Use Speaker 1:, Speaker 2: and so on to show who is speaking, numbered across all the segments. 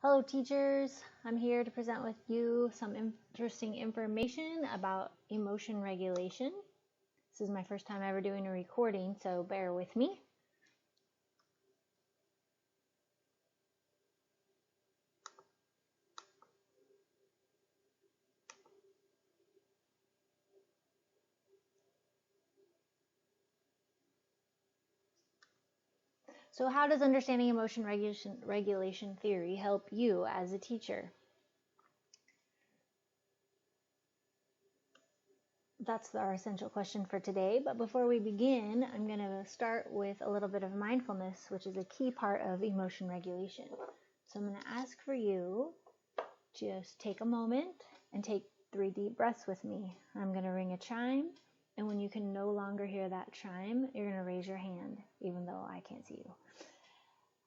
Speaker 1: Hello teachers, I'm here to present with you some interesting information about emotion regulation. This is my first time ever doing a recording, so bear with me. So how does understanding emotion regulation theory help you as a teacher? That's our essential question for today. But before we begin, I'm going to start with a little bit of mindfulness, which is a key part of emotion regulation. So I'm going to ask for you just take a moment and take 3 deep breaths with me. I'm going to ring a chime, and when you can no longer hear that chime, you're going to raise your hand, even though I can't see you.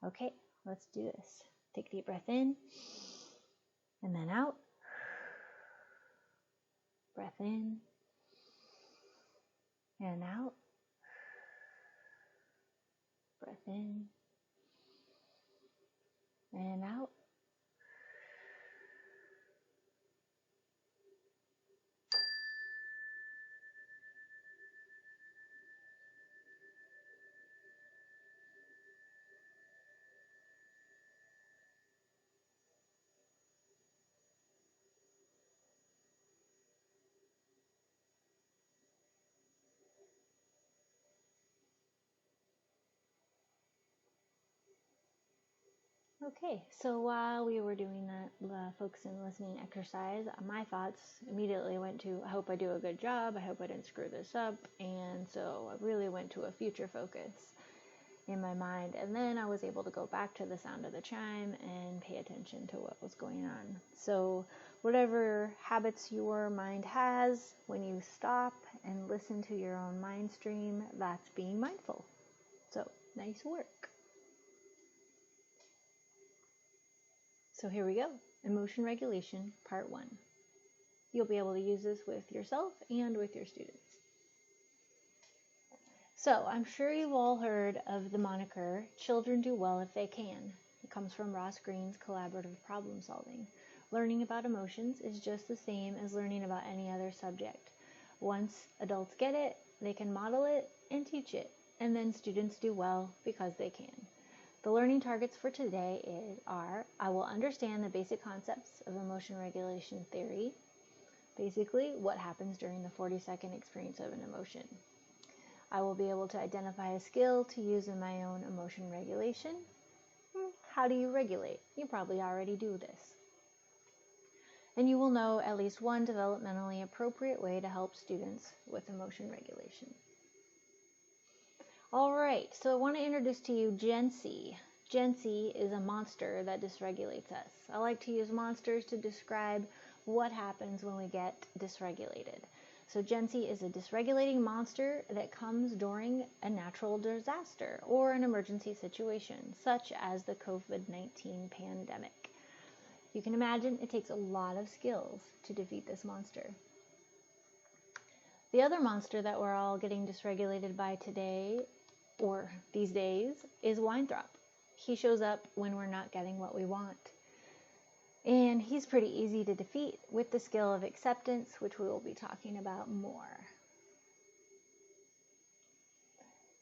Speaker 1: Okay, let's do this. Take a deep breath in, and then out. Breath in, and out. Breath in, and out. Okay, so while we were doing that focus and listening exercise, my thoughts immediately went to, I hope I do a good job, I hope I didn't screw this up, and so I really went to a future focus in my mind, and then I was able to go back to the sound of the chime and pay attention to what was going on. So whatever habits your mind has, when you stop and listen to your own mind stream, that's being mindful. So nice work. So here we go. Emotion regulation, part 1. You'll be able to use this with yourself and with your students. So I'm sure you've all heard of the moniker, children do well if they can. It comes from Ross Greene's collaborative problem solving. Learning about emotions is just the same as learning about any other subject. Once adults get it, they can model it and teach it, and then students do well because they can. The learning targets for today are, I will understand the basic concepts of emotion regulation theory, basically what happens during the 40-second experience of an emotion. I will be able to identify a skill to use in my own emotion regulation. How do you regulate? You probably already do this. And you will know at least one developmentally appropriate way to help students with emotion regulation. All right, so I want to introduce to you Jency. Jency is a monster that dysregulates us. I like to use monsters to describe what happens when we get dysregulated. So Jency is a dysregulating monster that comes during a natural disaster or an emergency situation, such as the COVID-19 pandemic. You can imagine it takes a lot of skills to defeat this monster. The other monster that we're all getting dysregulated by today, or these days, is Winthrop. He shows up when we're not getting what we want. And he's pretty easy to defeat with the skill of acceptance, which we will be talking about more.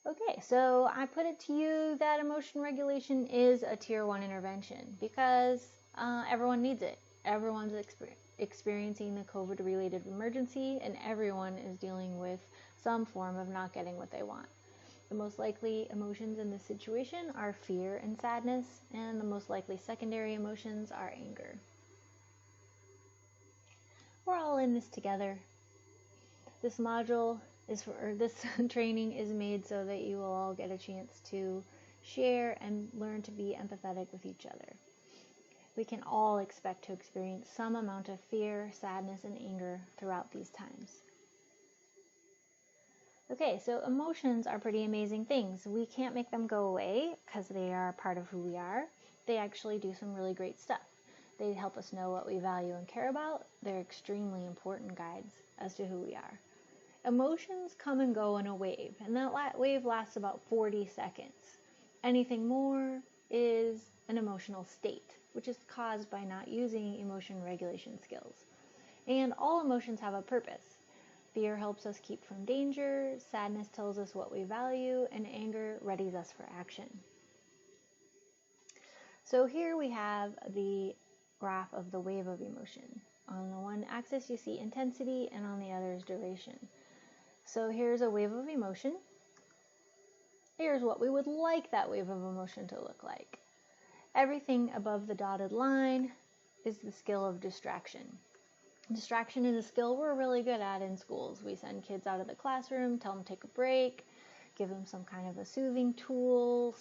Speaker 1: Okay, so I put it to you that emotion regulation is a tier 1 intervention because everyone needs it. Everyone's experiencing the COVID-related emergency, and everyone is dealing with some form of not getting what they want. The most likely emotions in this situation are fear and sadness, and the most likely secondary emotions are anger. We're all in this together. This training is made so that you will all get a chance to share and learn to be empathetic with each other. We can all expect to experience some amount of fear, sadness, and anger throughout these times. Okay, so emotions are pretty amazing things. We can't make them go away because they are part of who we are. They actually do some really great stuff. They help us know what we value and care about. They're extremely important guides as to who we are. Emotions come and go in a wave, and that wave lasts about 40 seconds. Anything more is an emotional state. which is caused by not using emotion regulation skills. And all emotions have a purpose. Fear helps us keep from danger, sadness tells us what we value, and anger readies us for action. So here we have the graph of the wave of emotion. On the one axis you see intensity, and on the other is duration. So here's a wave of emotion. Here's what we would like that wave of emotion to look like. Everything above the dotted line is the skill of distraction. Distraction is a skill we're really good at in schools. We send kids out of the classroom, tell them to take a break, give them some kind of a soothing tool,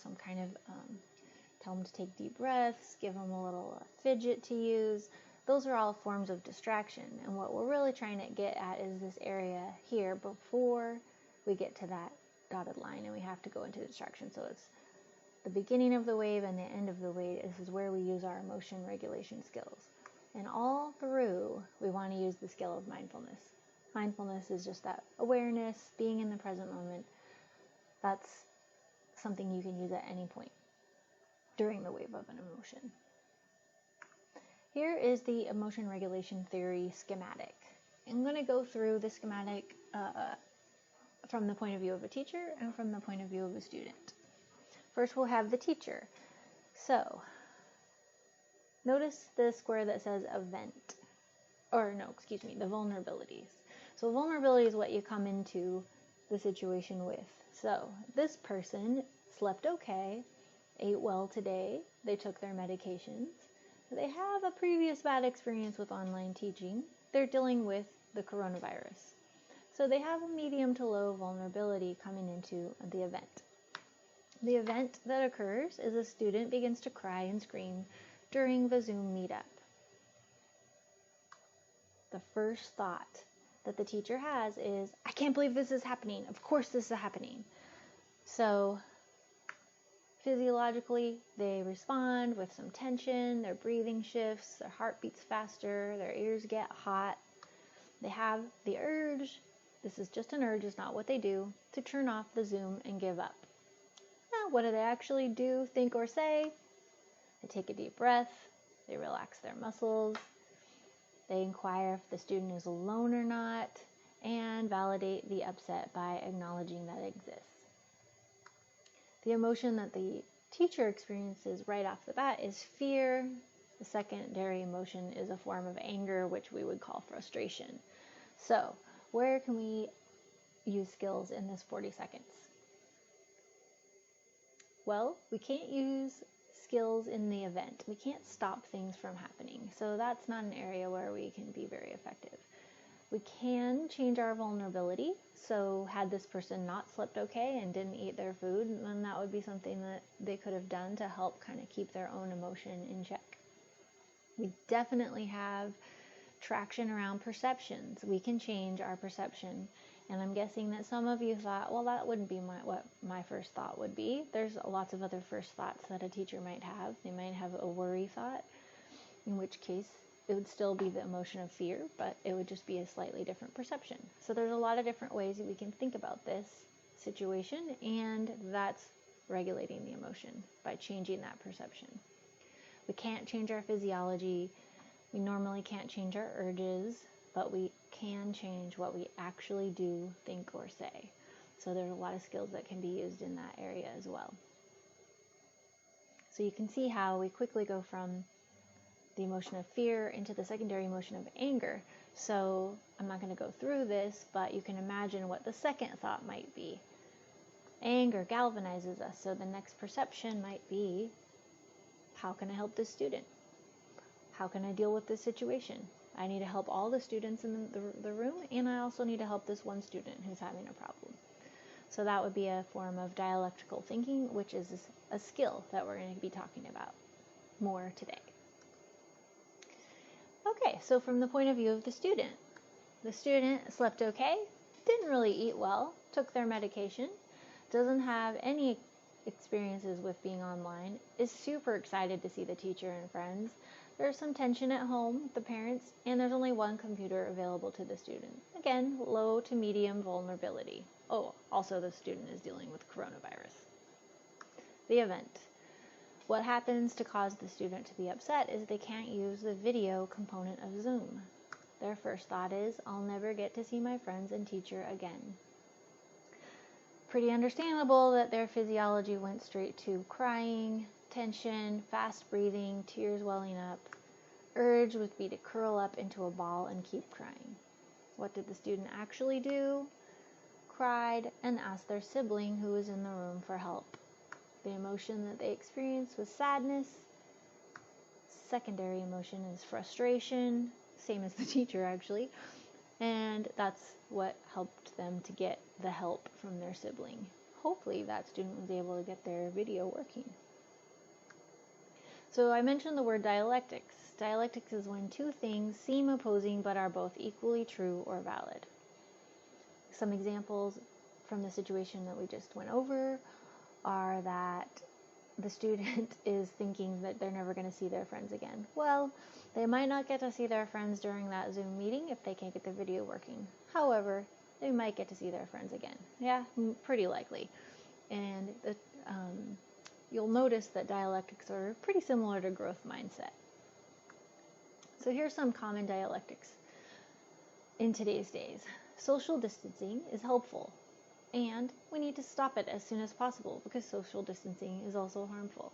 Speaker 1: tell them to take deep breaths, give them a little fidget to use. Those are all forms of distraction. And what we're really trying to get at is this area here before we get to that dotted line, and we have to go into distraction. So it's the beginning of the wave and the end of the wave. This is where we use our emotion regulation skills. And all through, we want to use the skill of mindfulness. Mindfulness is just that awareness, being in the present moment. That's something you can use at any point during the wave of an emotion. Here is the emotion regulation theory schematic. I'm going to go through the schematic from the point of view of a teacher and from the point of view of a student. First, we'll have the teacher. So, notice the square that says event, the vulnerabilities. So vulnerability is what you come into the situation with. So this person slept okay, ate well today, they took their medications, they have a previous bad experience with online teaching, they're dealing with the coronavirus. So they have a medium to low vulnerability coming into the event. The event that occurs is a student begins to cry and scream during the Zoom meetup. The first thought that the teacher has is, I can't believe this is happening. Of course this is happening. So physiologically, they respond with some tension, their breathing shifts, their heart beats faster, their ears get hot. They have the urge, this is just an urge, it's not what they do, to turn off the Zoom and give up. Now, what do they actually do, think, or say? They take a deep breath, they relax their muscles, they inquire if the student is alone or not, and validate the upset by acknowledging that it exists. The emotion that the teacher experiences right off the bat is fear. The secondary emotion is a form of anger, which we would call frustration. So, where can we use skills in this 40 seconds? Well, we can't use skills in the event. We can't stop things from happening. So that's not an area where we can be very effective. We can change our vulnerability. So had this person not slept okay and didn't eat their food, then that would be something that they could have done to help kind of keep their own emotion in check. We definitely have traction around perceptions. We can change our perception. And I'm guessing that some of you thought, well, that wouldn't be what my first thought would be. There's lots of other first thoughts that a teacher might have. They might have a worry thought, in which case it would still be the emotion of fear, but it would just be a slightly different perception. So there's a lot of different ways that we can think about this situation, and that's regulating the emotion by changing that perception. We can't change our physiology. We normally can't change our urges, but we can change what we actually do, think, or say. So there's a lot of skills that can be used in that area as well. So you can see how we quickly go from the emotion of fear into the secondary emotion of anger. So I'm not going to go through this, but you can imagine what the second thought might be. Anger galvanizes us, so the next perception might be, how can I help this student? How can I deal with this situation? I need to help all the students in the room, and I also need to help this one student who's having a problem. So that would be a form of dialectical thinking, which is a skill that we're going to be talking about more today. Okay, so from the point of view of the student slept okay, didn't really eat well, took their medication, doesn't have any experiences with being online, is super excited to see the teacher and friends. There's some tension at home with the parents, and there's only one computer available to the student. Again, low to medium vulnerability. Oh, also the student is dealing with coronavirus. The event. What happens to cause the student to be upset is they can't use the video component of Zoom. Their first thought is, I'll never get to see my friends and teacher again. Pretty understandable that their physiology went straight to crying, tension, fast breathing, tears welling up. Urge would be to curl up into a ball and keep crying. What did the student actually do? Cried and asked their sibling who was in the room for help. The emotion that they experienced was sadness. Secondary emotion is frustration, same as the teacher actually, and that's what helped them to get the help from their sibling. Hopefully that student was able to get their video working. So I mentioned the word dialectics. Dialectics is when two things seem opposing but are both equally true or valid. Some examples from the situation that we just went over are that the student is thinking that they're never going to see their friends again. Well, they might not get to see their friends during that Zoom meeting if they can't get the video working. However, they might get to see their friends again. Yeah, pretty likely. And you'll notice that dialectics are pretty similar to growth mindset. So here's some common dialectics in today's days. Social distancing is helpful, and we need to stop it as soon as possible because social distancing is also harmful.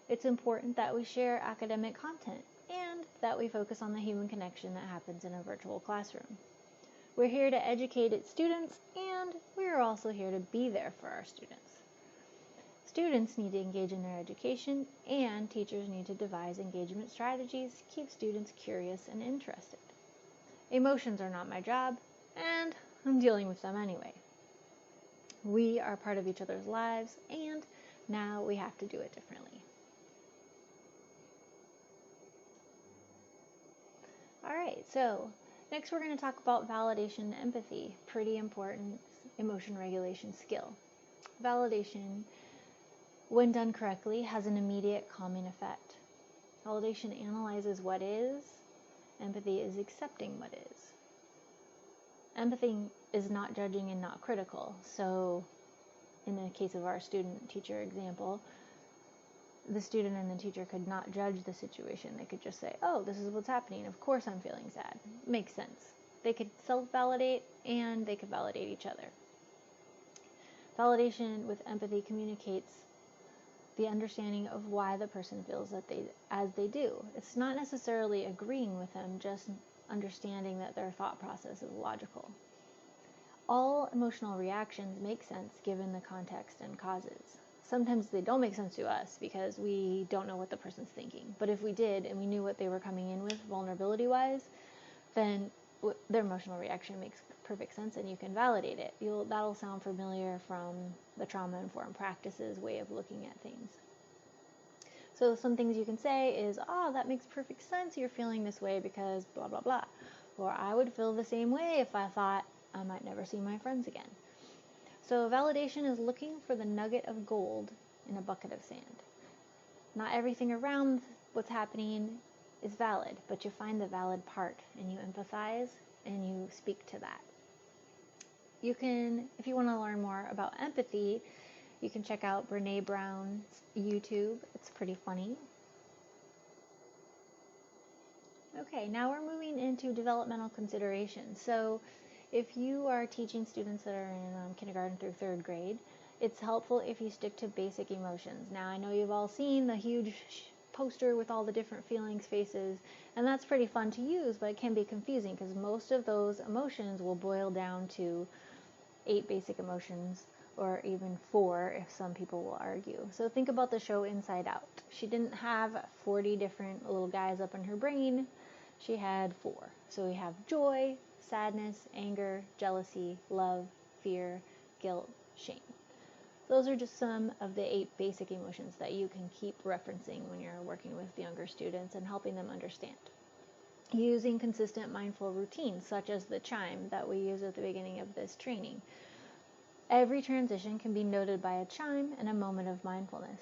Speaker 1: It's important that we share academic content and that we focus on the human connection that happens in a virtual classroom. We're here to educate students, and we're also here to be there for our students. Students need to engage in their education, and teachers need to devise engagement strategies to keep students curious and interested. Emotions are not my job, and I'm dealing with them anyway. We are part of each other's lives, and now we have to do it differently. Alright, so next we're going to talk about validation and empathy, pretty important emotion regulation skill. Validation, when done correctly, has an immediate calming effect. Validation analyzes what is. Empathy is accepting what is. Empathy is not judging and not critical. So in the case of our student-teacher example, the student and the teacher could not judge the situation. They could just say, oh, this is what's happening. Of course I'm feeling sad. Makes sense. They could self-validate and they could validate each other. Validation with empathy communicates the understanding of why the person feels as they do. It's not necessarily agreeing with them, just understanding that their thought process is logical. All emotional reactions make sense given the context and causes. Sometimes they don't make sense to us because we don't know what the person's thinking. But if we did and we knew what they were coming in with vulnerability-wise, then their emotional reaction makes perfect sense and you can validate it. That'll sound familiar from the trauma-informed practices way of looking at things. So some things you can say is, oh, that makes perfect sense. You're feeling this way because blah, blah, blah. Or I would feel the same way if I thought I might never see my friends again. So validation is looking for the nugget of gold in a bucket of sand. Not everything around what's happening is valid, but you find the valid part and you empathize and you speak to that. You can, if you want to learn more about empathy, you can check out Brene Brown's YouTube. It's pretty funny. Okay, now we're moving into developmental considerations. So if you are teaching students that are in kindergarten through third grade, it's helpful if you stick to basic emotions. Now, I know you've all seen the huge poster with all the different feelings, faces, and that's pretty fun to use, but it can be confusing because most of those emotions will boil down to 8 basic emotions, or even 4 if some people will argue. So think about the show Inside Out. She didn't have 40 different little guys up in her brain. She had 4. So we have joy, sadness, anger, jealousy, love, fear, guilt, shame. Those are just some of the 8 basic emotions that you can keep referencing when you're working with younger students and helping them understand. Using consistent mindful routines, such as the chime that we use at the beginning of this training. Every transition can be noted by a chime and a moment of mindfulness.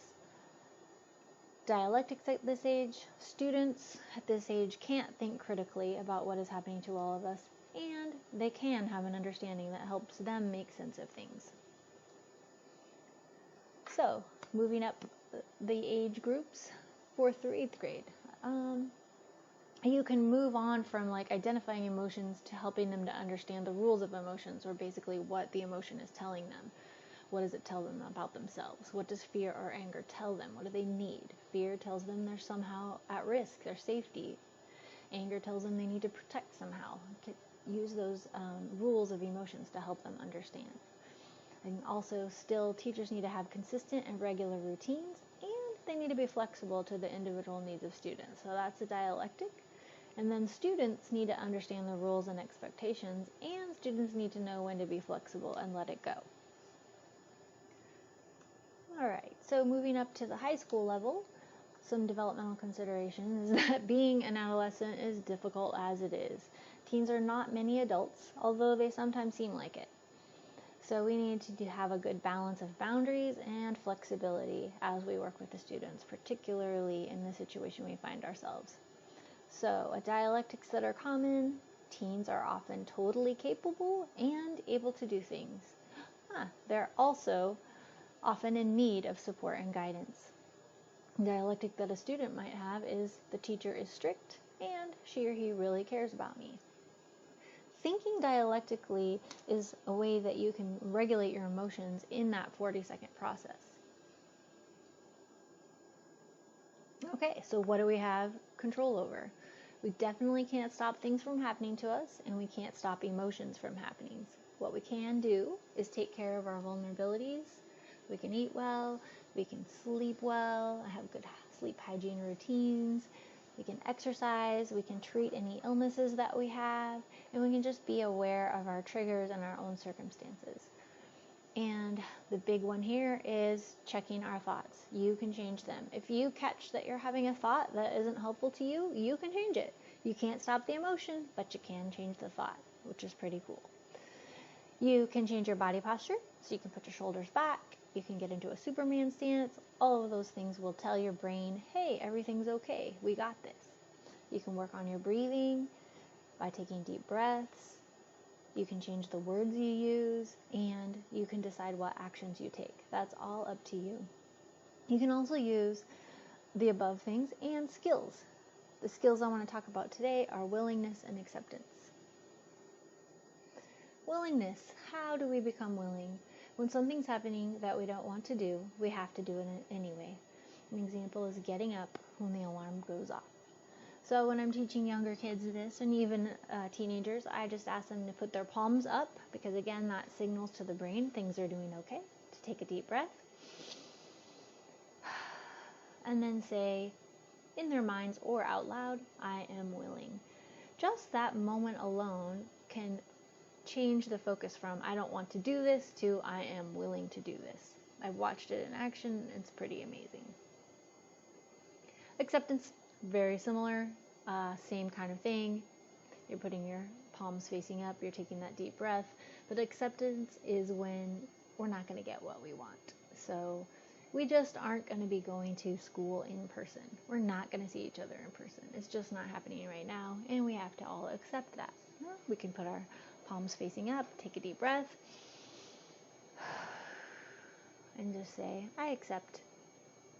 Speaker 1: Dialectics at this age, students at this age can't think critically about what is happening to all of us, and they can have an understanding that helps them make sense of things. So, Moving up the age groups, 4th through 8th grade. You can move on from like identifying emotions to helping them to understand the rules of emotions, or basically what the emotion is telling them. What does it tell them about themselves? What does fear or anger tell them? What do they need? Fear tells them they're somehow at risk, their safety. Anger tells them they need to protect somehow. Use those rules of emotions to help them understand. And also, still, teachers need to have consistent and regular routines, and they need to be flexible to the individual needs of students. So that's a dialectic. And then students need to understand the rules and expectations, and students need to know when to be flexible and let it go. All right, so moving up to the high school level, some developmental considerations is that being an adolescent is difficult as it is. Teens are not many adults, although they sometimes seem like it. So we need to have a good balance of boundaries and flexibility as we work with the students, particularly in the situation we find ourselves. So, dialectics that are common: teens are often totally capable and able to do things. They're also often in need of support and guidance. Dialectic that a student might have is: the teacher is strict and she or he really cares about me. Thinking dialectically is a way that you can regulate your emotions in that 40-second process. Okay, so what do we have control over? We definitely can't stop things from happening to us, and we can't stop emotions from happening. What we can do is take care of our vulnerabilities. We can eat well, we can sleep well, have good sleep hygiene routines, we can exercise, we can treat any illnesses that we have, and we can just be aware of our triggers and our own circumstances. And the big one here is checking our thoughts. You can change them. If you catch that you're having a thought that isn't helpful to you, you can change it. You can't stop the emotion, but you can change the thought, which is pretty cool. You can change your body posture, so you can put your shoulders back, you can get into a Superman stance. All of those things will tell your brain, hey, everything's okay, we got this. You can work on your breathing by taking deep breaths. You can change the words you use, and you can decide what actions you take. That's all up to you. You can also use the above things and skills. The skills I want to talk about today are willingness and acceptance. Willingness. How do we become willing? When something's happening that we don't want to do, we have to do it anyway. An example is getting up when the alarm goes off. So when I'm teaching younger kids this, and even teenagers, I just ask them to put their palms up, because again, that signals to the brain things are doing okay. To take a deep breath. And then say, in their minds or out loud, I am willing. Just that moment alone can change the focus from I don't want to do this to I am willing to do this. I've watched it in action. It's pretty amazing. Acceptance, very similar, same kind of thing. You're putting your palms facing up, you're taking that deep breath. But acceptance is when we're not going to get what we want. So we just aren't going to be going to school in person. We're not going to see each other in person. It's just not happening right now, and we have to all accept that. We can put our palms facing up, take a deep breath, and just say, I accept.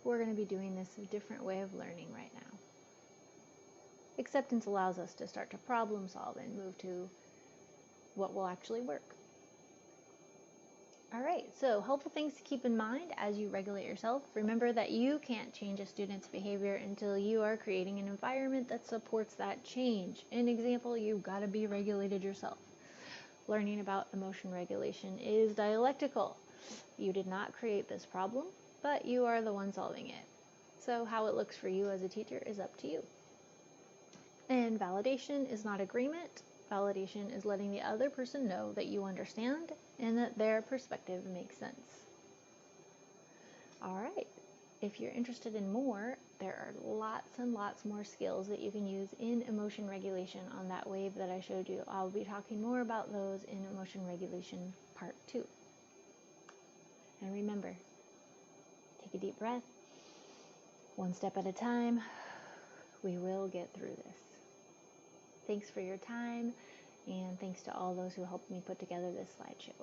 Speaker 1: We're going to be doing this a different way of learning right now. Acceptance allows us to start to problem solve and move to what will actually work. All right, so helpful things to keep in mind as you regulate yourself. Remember that you can't change a student's behavior until you are creating an environment that supports that change. An example, you've got to be regulated yourself. Learning about emotion regulation is dialectical. You did not create this problem, but you are the one solving it. So how it looks for you as a teacher is up to you. And validation is not agreement. Validation is letting the other person know that you understand and that their perspective makes sense. All right. If you're interested in more, there are lots and lots more skills that you can use in emotion regulation on that wave that I showed you. I'll be talking more about those in emotion regulation part 2. And remember, take a deep breath. One step at a time. We will get through this. Thanks for your time, and thanks to all those who helped me put together this slideshow.